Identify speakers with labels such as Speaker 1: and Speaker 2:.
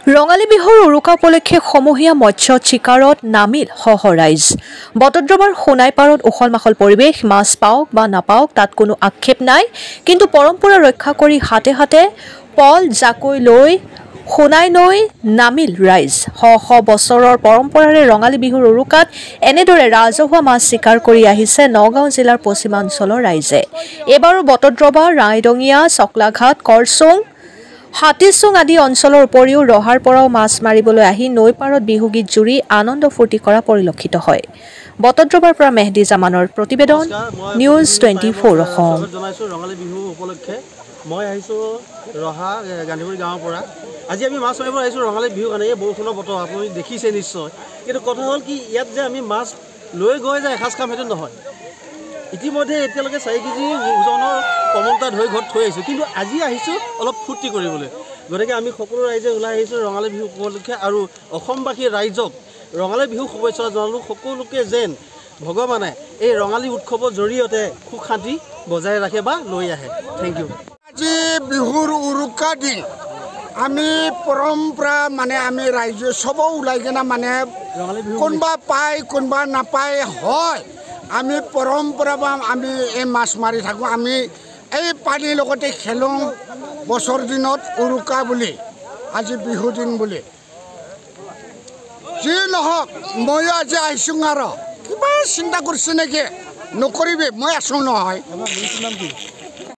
Speaker 1: ৰঙালী বিহুৰ উৰুকা উপলক্ষে সমূহীয়া মৎস্য চিকাৰত নামিল ৰাইজ। বটদ্ৰৱাৰ সোণাইপাৰত উখল মাখল পৰিৱেশ। মাছ পাওক বা নাপাওক তাত কোনো আক্ষেপ নাই, কিন্তু পৰম্পৰা ৰক্ষা কৰি হাতে হাতে পল জাকৈ লৈ সোণাই নৈ নামিল ৰাইজ। শ বছৰৰ পৰম্পৰাৰে ৰঙালী বিহুৰ উৰুকাত এনেদৰে ৰাজহুৱা মাছ চিকাৰ কৰি আহিছে নগাঁও জিলাৰ পশ্চিমাঞ্চলৰ ৰাইজে। এইবাৰো বটদ্ৰৱাৰ, ৰাইডঙীয়া, চকলাঘাট, কৰচুং, হাতীচুং আদি অঞ্চলৰ উপৰিও ৰহাৰ পৰাও মাছ মাৰিবলৈ আহি নৈপাৰত বিহুগীত জুৰি আনন্দ ফূৰ্তি কৰা পৰিলক্ষিত হয়। বটদ্ৰৱাৰ পৰা মেহদী জামানৰ প্ৰতিবেদন, নিউজ 24 অসম।
Speaker 2: ৰঙালী বিহু উপলক্ষে মই আহিছোঁ ৰহা গান্ধীগুৰি গাঁৱৰ পৰা। আজি আমি মাছ মাৰিব আহিছোঁ ৰঙালী বিহু কাৰণে। এই বৰষুণৰ বতৰ আপুনি দেখিছে নিশ্চয়, কিন্তু কথা হ'ল কি ইয়াত যে আমি মাছ লৈ গৈ যে এসাঁজ খাম সেইটো নহয়। ইতিমধ্যে এতিয়ালৈকে 4 কেজি ওজনৰ কমলতা ধৰি ঘৰত থৈ আহিছোঁ, কিন্তু আজি আহিছোঁ অলপ ফূৰ্তি কৰিবলৈ। গতিকে আমি সকলো ৰাইজে ওলাই আহিছোঁ ৰঙালী বিহু উপলক্ষে আৰু অসমবাসী ৰাইজক ৰঙালী বিহু শুভেচ্ছা জনালোঁ। সকলোকে যেন ভগৱানে এই ৰঙালী উৎসৱৰ জৰিয়তে সুখ শান্তি বজাই ৰাখে বা লৈ আহে। Thank you.
Speaker 3: আজি বিহুৰ উৰুকা দিন আমি পৰম্পৰা আমি ৰাইজে চব ওলাই কিনে কোনোবা পায় কোনোবা নাপায় হয়। আমি পৰম্পৰা বা আমি এই মাছ মাৰি থাকোঁ। আমি এই পানীৰ লগতে খেলোঁ বছৰ দিনত উৰুকা বুলি, আজি বিহু দিন বুলি। যি নহওক ময়ো আজি আহিছোঁ আৰু কিবা চিন্তা কৰিছে নেকি? নকৰিবি, মই আছোঁ নহয়।